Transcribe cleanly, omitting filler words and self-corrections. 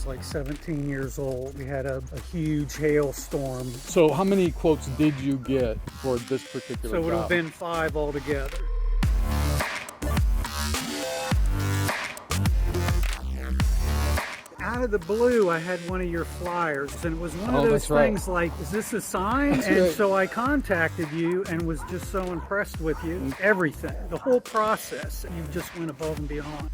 like 17 years old. We had a huge hailstorm. So how many quotes did you get for this particular So it would have job? been 5 altogether. Out of the blue, I had one of your flyers, and it was one of those that's right. things like, is this a sign? That's and great. so I contacted you and was just so impressed with you. Everything, the whole process, you just went above and beyond.